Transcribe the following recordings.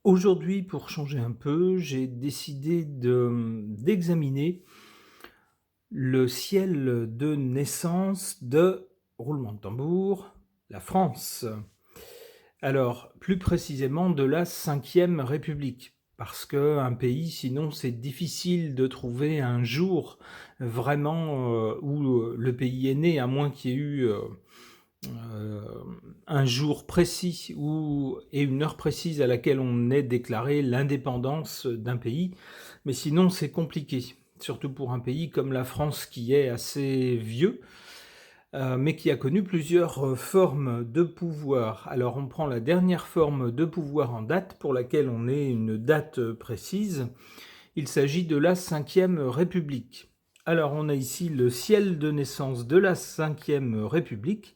Aujourd'hui, pour changer un peu, j'ai décidé d'examiner le ciel de naissance de, roulement de tambour, la France. Alors, plus précisément de la Cinquième République. Parce qu'un pays, sinon, c'est difficile de trouver un jour vraiment où le pays est né, à moins qu'il y ait eu euh, un jour précis et une heure précise à laquelle on ait déclaré l'indépendance d'un pays, mais sinon c'est compliqué, surtout pour un pays comme la France qui est assez vieux, mais qui a connu plusieurs formes de pouvoir. Alors on prend la dernière forme de pouvoir en date, pour laquelle on ait une date précise. Il s'agit de la Cinquième République. Alors on a ici le ciel de naissance de la Cinquième République,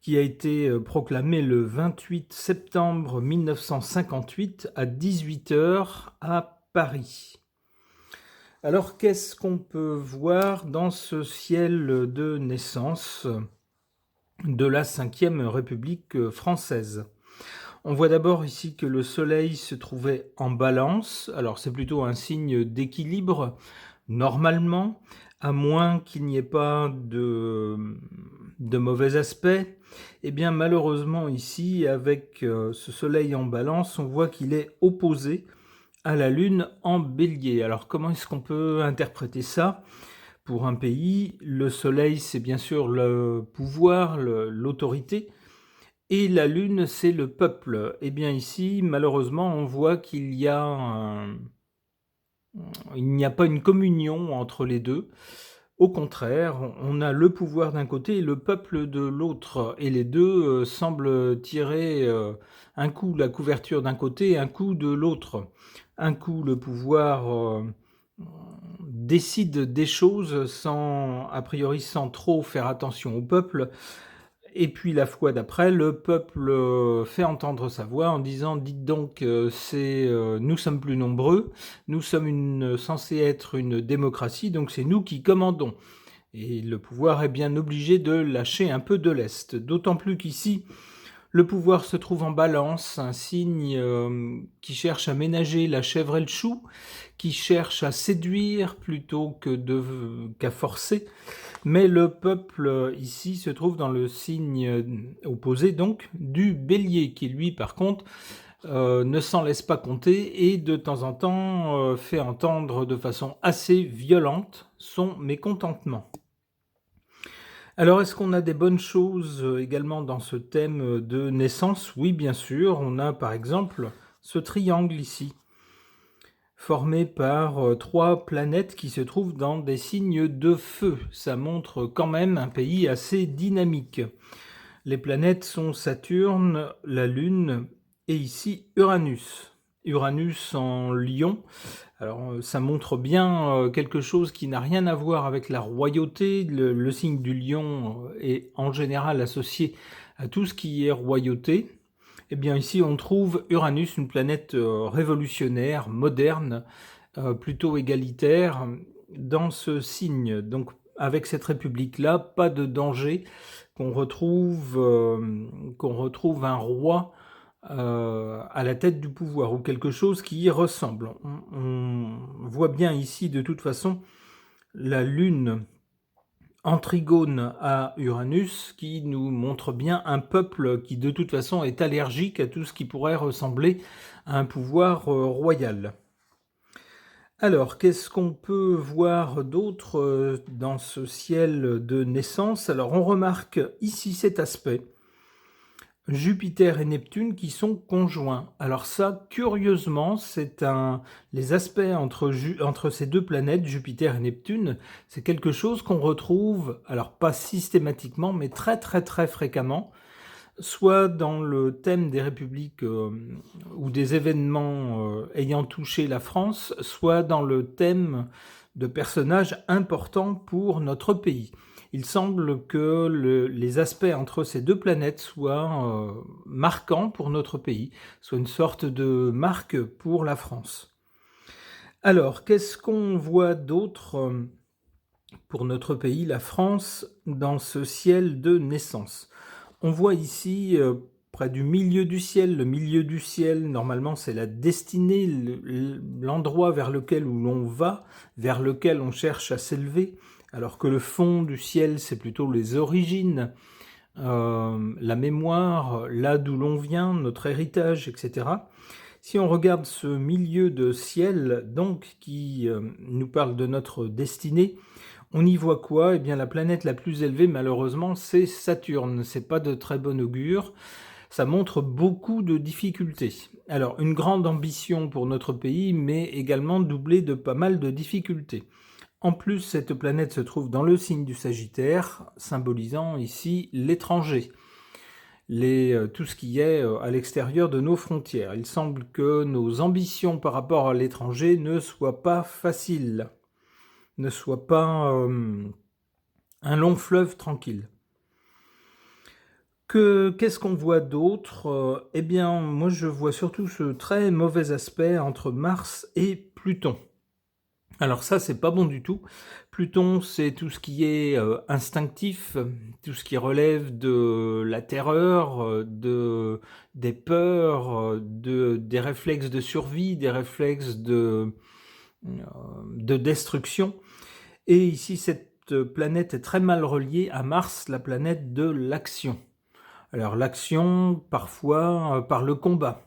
qui a été proclamé le 28 septembre 1958 à 18 h à Paris. Alors, qu'est-ce qu'on peut voir dans ce ciel de naissance de la Cinquième République française? On voit d'abord ici que le soleil se trouvait en balance. Alors, c'est plutôt un signe d'équilibre, normalement, à moins qu'il n'y ait pas de mauvais aspects. Eh bien, malheureusement, ici, avec ce soleil en balance, on voit qu'il est opposé à la lune en bélier. Alors, comment est-ce qu'on peut interpréter ça? Pour un pays, le soleil, c'est bien sûr le pouvoir, l'autorité, et la lune, c'est le peuple. Eh bien, ici, malheureusement, on voit il n'y a pas une communion entre les deux. Au contraire, on a le pouvoir d'un côté et le peuple de l'autre, et les deux semblent tirer un coup la couverture d'un côté et un coup de l'autre. Un coup, le pouvoir décide des choses a priori sans trop faire attention au peuple, et puis la fois d'après, le peuple fait entendre sa voix en disant: dites donc, nous sommes plus nombreux, nous sommes censés être une démocratie, donc c'est nous qui commandons. Et le pouvoir est bien obligé de lâcher un peu de lest. D'autant plus qu'ici, le pouvoir se trouve en balance, un signe qui cherche à ménager la chèvre et le chou, qui cherche à séduire plutôt qu'à forcer. Mais le peuple ici se trouve dans le signe opposé, donc, du bélier, qui lui, par contre, ne s'en laisse pas compter et de temps en temps fait entendre de façon assez violente son mécontentement. Alors, est-ce qu'on a des bonnes choses également dans ce thème de naissance? Oui, bien sûr. On a par exemple ce triangle ici, formé par trois planètes qui se trouvent dans des signes de feu. Ça montre quand même un pays assez dynamique. Les planètes sont Saturne, la Lune et ici Uranus. Uranus en Lion. Alors ça montre bien quelque chose qui n'a rien à voir avec la royauté. Le signe du lion est en général associé à tout ce qui est royauté. Eh bien ici on trouve Uranus, une planète révolutionnaire, moderne, plutôt égalitaire, dans ce signe. Donc avec cette république-là, pas de danger qu'on retrouve un roi à la tête du pouvoir, ou quelque chose qui y ressemble. On voit bien ici de toute façon la Lune en trigone à Uranus, qui nous montre bien un peuple qui de toute façon est allergique à tout ce qui pourrait ressembler à un pouvoir royal. Alors, qu'est-ce qu'on peut voir d'autre dans ce ciel de naissance? Alors, on remarque ici cet aspect. Jupiter et Neptune qui sont conjoints. Alors ça, curieusement, les aspects entre ces deux planètes, Jupiter et Neptune, c'est quelque chose qu'on retrouve, alors pas systématiquement, mais très très très fréquemment, soit dans le thème des républiques ou des événements ayant touché la France, soit dans le thème de personnages importants pour notre pays. Il semble que les aspects entre ces deux planètes soient marquants pour notre pays, soit une sorte de marque pour la France. Alors, qu'est-ce qu'on voit d'autre pour notre pays, la France, dans ce ciel de naissance? On voit ici près du milieu du ciel. Le milieu du ciel, normalement, c'est la destinée, l'endroit vers lequel où l'on va, vers lequel on cherche à s'élever, alors que le fond du ciel, c'est plutôt les origines, la mémoire, là d'où l'on vient, notre héritage, etc. Si on regarde ce milieu de ciel, donc, qui nous parle de notre destinée, on y voit quoi? Eh bien, la planète la plus élevée, malheureusement, c'est Saturne. C'est pas de très bon augure. Ça montre beaucoup de difficultés. Alors, une grande ambition pour notre pays, mais également doublée de pas mal de difficultés. En plus, cette planète se trouve dans le signe du Sagittaire, symbolisant ici l'étranger. Tout ce qui est à l'extérieur de nos frontières. Il semble que nos ambitions par rapport à l'étranger ne soient pas faciles, ne soient pas un long fleuve tranquille. Qu'est-ce qu'on voit d'autre? Eh bien, moi je vois surtout ce très mauvais aspect entre Mars et Pluton. Alors ça, c'est pas bon du tout. Pluton, c'est tout ce qui est instinctif, tout ce qui relève de la terreur, des peurs, des réflexes de survie, des réflexes de destruction. Et ici, cette planète est très mal reliée à Mars, la planète de l'action. Alors l'action, parfois, par le combat.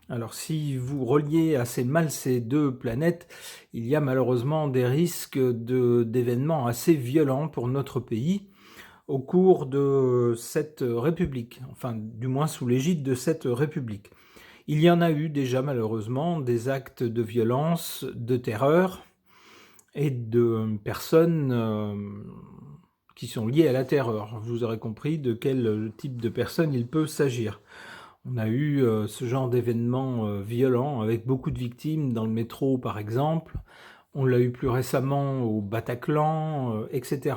Alors si vous reliez assez mal ces deux planètes, il y a malheureusement des risques d'événements assez violents pour notre pays au cours de cette République, enfin du moins sous l'égide de cette République. Il y en a eu déjà malheureusement des actes de violence, de terreur et de personnes qui sont liées à la terreur. Vous aurez compris de quel type de personnes il peut s'agir. On a eu ce genre d'événements violents avec beaucoup de victimes dans le métro par exemple. On l'a eu plus récemment au Bataclan, etc.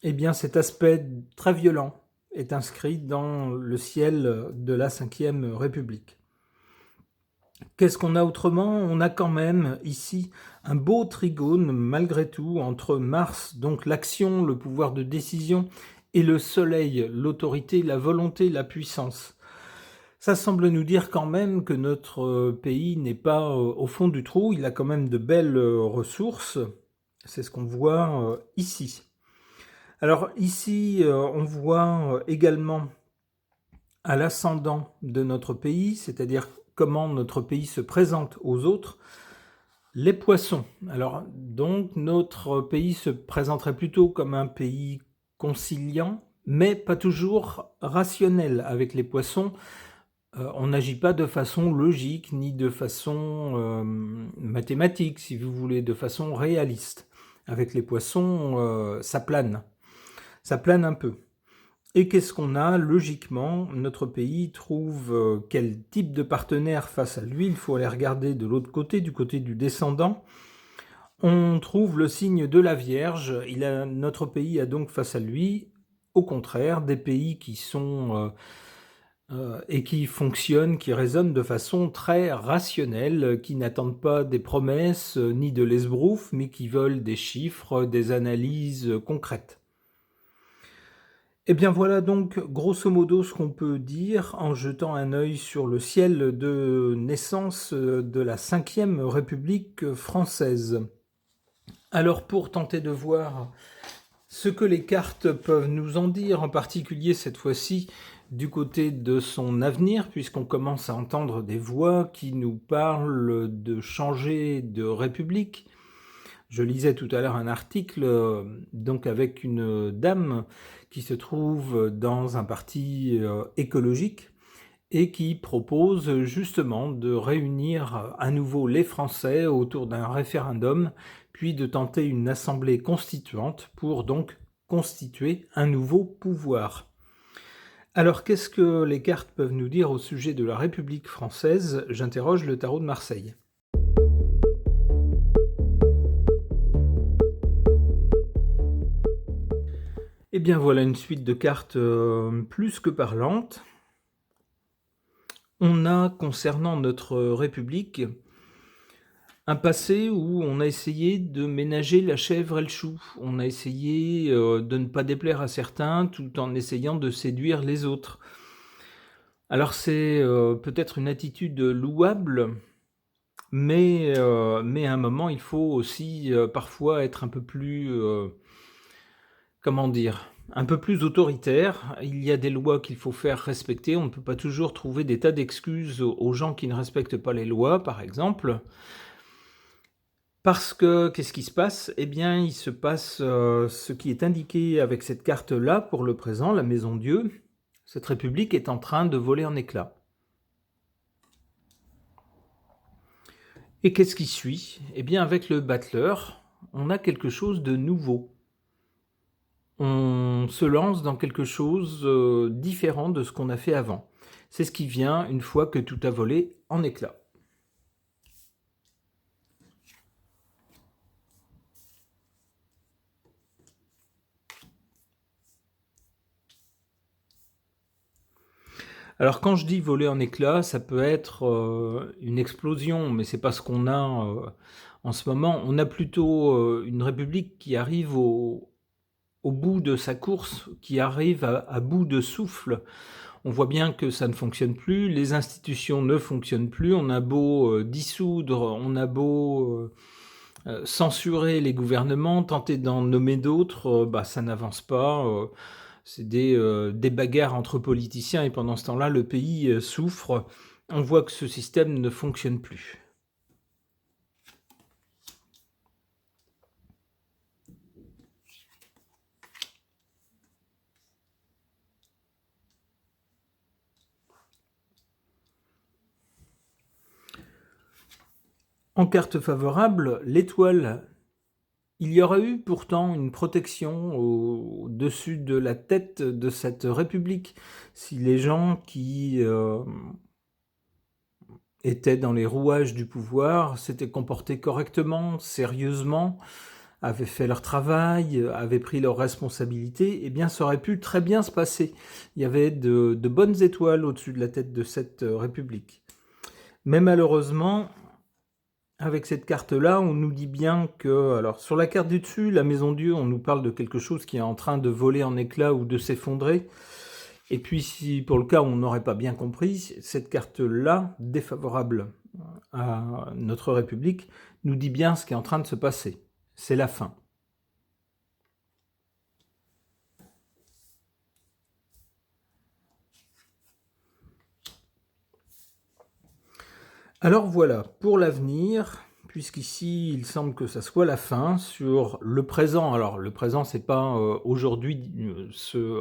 Eh bien cet aspect très violent est inscrit dans le ciel de la Ve République. Qu'est-ce qu'on a autrement? On a quand même ici un beau trigone malgré tout entre Mars, donc l'action, le pouvoir de décision, et le Soleil, l'autorité, la volonté, la puissance. Ça semble nous dire quand même que notre pays n'est pas au fond du trou, il a quand même de belles ressources, c'est ce qu'on voit ici. Alors ici, on voit également à l'ascendant de notre pays, c'est-à-dire comment notre pays se présente aux autres, les poissons. Alors donc notre pays se présenterait plutôt comme un pays conciliant, mais pas toujours rationnel avec les poissons. On n'agit pas de façon logique, ni de façon mathématique, si vous voulez, de façon réaliste. Avec les poissons, ça plane un peu. Et qu'est-ce qu'on a? Logiquement, notre pays trouve quel type de partenaire face à lui. Il faut aller regarder de l'autre côté, du côté du descendant. On trouve le signe de la Vierge. Notre pays a donc face à lui, au contraire, des pays qui sont et qui fonctionnent, qui raisonnent de façon très rationnelle, qui n'attendent pas des promesses ni de l'esbrouf, mais qui veulent des chiffres, des analyses concrètes. Et bien voilà donc grosso modo ce qu'on peut dire en jetant un œil sur le ciel de naissance de la Ve République française. Alors pour tenter de voir ce que les cartes peuvent nous en dire, en particulier cette fois-ci du côté de son avenir, puisqu'on commence à entendre des voix qui nous parlent de changer de république. Je lisais tout à l'heure un article donc avec une dame qui se trouve dans un parti écologique et qui propose justement de réunir à nouveau les Français autour d'un référendum, puis de tenter une assemblée constituante pour donc constituer un nouveau pouvoir. Alors qu'est-ce que les cartes peuvent nous dire au sujet de la République française? J'interroge le tarot de Marseille. Eh bien voilà une suite de cartes plus que parlantes. On a, concernant notre République, un passé où on a essayé de ménager la chèvre et le chou. On a essayé de ne pas déplaire à certains tout en essayant de séduire les autres. Alors c'est, peut-être une attitude louable, mais à un moment, il faut aussi, parfois être un peu plus, comment dire? Un peu plus autoritaire. Il y a des lois qu'il faut faire respecter. On ne peut pas toujours trouver des tas d'excuses aux gens qui ne respectent pas les lois, par exemple. Parce que qu'est-ce qui se passe? Eh bien, il se passe, ce qui est indiqué avec cette carte-là pour le présent, la Maison Dieu. Cette république est en train de voler en éclats. Et qu'est-ce qui suit? Eh bien, avec le battleur, on a quelque chose de nouveau. On se lance dans quelque chose différent de ce qu'on a fait avant. C'est ce qui vient une fois que tout a volé en éclats. Alors quand je dis voler en éclats, ça peut être une explosion, mais c'est pas ce qu'on a en ce moment. On a plutôt une république qui arrive au bout de sa course, qui arrive à bout de souffle. On voit bien que ça ne fonctionne plus, les institutions ne fonctionnent plus, on a beau dissoudre, on a beau censurer les gouvernements, tenter d'en nommer d'autres, bah, ça n'avance pas. C'est des bagarres entre politiciens et pendant ce temps-là, le pays souffre. On voit que ce système ne fonctionne plus. En carte favorable, l'étoile. Il y aurait eu pourtant une protection au-dessus de la tête de cette république si les gens qui étaient dans les rouages du pouvoir s'étaient comportés correctement, sérieusement, avaient fait leur travail, avaient pris leurs responsabilités, eh bien ça aurait pu très bien se passer. Il y avait de bonnes étoiles au-dessus de la tête de cette république. Mais malheureusement, avec cette carte-là, on nous dit bien que, alors sur la carte du dessus, la Maison Dieu, on nous parle de quelque chose qui est en train de voler en éclats ou de s'effondrer. Et puis, si pour le cas où on n'aurait pas bien compris, cette carte-là, défavorable à notre République, nous dit bien ce qui est en train de se passer. C'est la fin. Alors voilà, pour l'avenir, puisqu'ici il semble que ça soit la fin, sur le présent. Alors le présent, c'est pas aujourd'hui,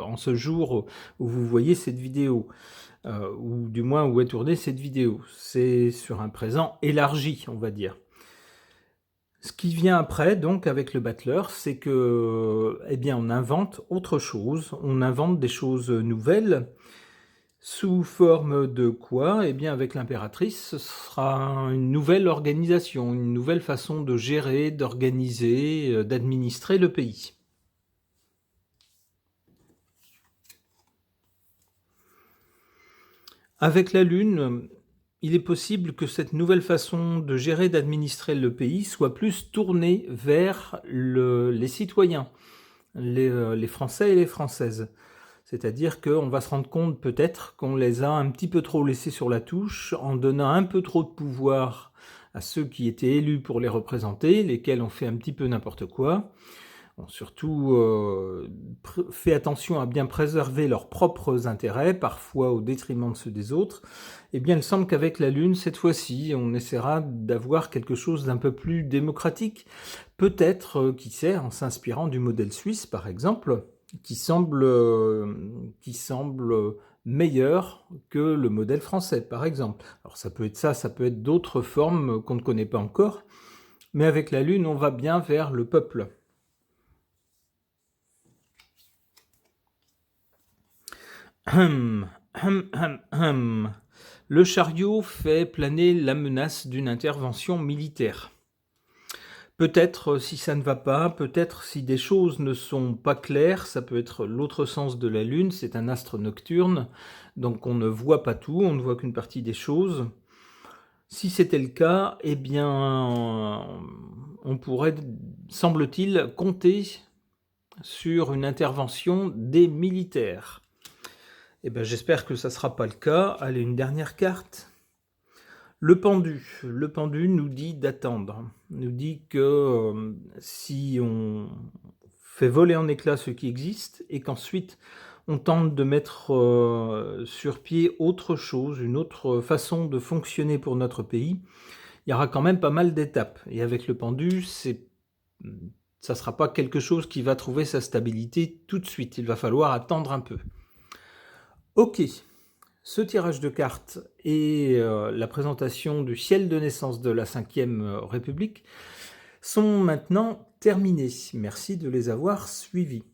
en ce jour où vous voyez cette vidéo, ou du moins où est tournée cette vidéo. C'est sur un présent élargi, on va dire. Ce qui vient après, donc, avec le battleur, c'est que, eh bien, on invente autre chose, on invente des choses nouvelles. Sous forme de quoi? Eh bien, avec l'impératrice, ce sera une nouvelle organisation, une nouvelle façon de gérer, d'organiser, d'administrer le pays. Avec la Lune, il est possible que cette nouvelle façon de gérer, d'administrer le pays soit plus tournée vers les citoyens, les Français et les Françaises. C'est-à-dire qu'on va se rendre compte peut-être qu'on les a un petit peu trop laissés sur la touche en donnant un peu trop de pouvoir à ceux qui étaient élus pour les représenter, lesquels ont fait un petit peu n'importe quoi. Ont surtout fait attention à bien préserver leurs propres intérêts, parfois au détriment de ceux des autres. Eh bien, il semble qu'avec la Lune, cette fois-ci, on essaiera d'avoir quelque chose d'un peu plus démocratique. Peut-être, qui sait, en s'inspirant du modèle suisse, par exemple, qui semble meilleur que le modèle français, par exemple. Alors ça peut être ça peut être d'autres formes qu'on ne connaît pas encore, mais avec la Lune, on va bien vers le peuple. Le chariot fait planer la menace d'une intervention militaire. Peut-être si ça ne va pas, peut-être si des choses ne sont pas claires, ça peut être l'autre sens de la Lune, c'est un astre nocturne, donc on ne voit pas tout, on ne voit qu'une partie des choses. Si c'était le cas, eh bien, on pourrait, semble-t-il, compter sur une intervention des militaires. Eh ben, j'espère que ça ne sera pas le cas. Allez, une dernière carte. Le pendu. Le pendu nous dit d'attendre. Nous dit que si on fait voler en éclats ce qui existe et qu'ensuite on tente de mettre sur pied autre chose, une autre façon de fonctionner pour notre pays, il y aura quand même pas mal d'étapes. Et avec le pendu, ça ne sera pas quelque chose qui va trouver sa stabilité tout de suite. Il va falloir attendre un peu. Ok, ce tirage de cartes et la présentation du ciel de naissance de la Ve République sont maintenant terminés. Merci de les avoir suivis.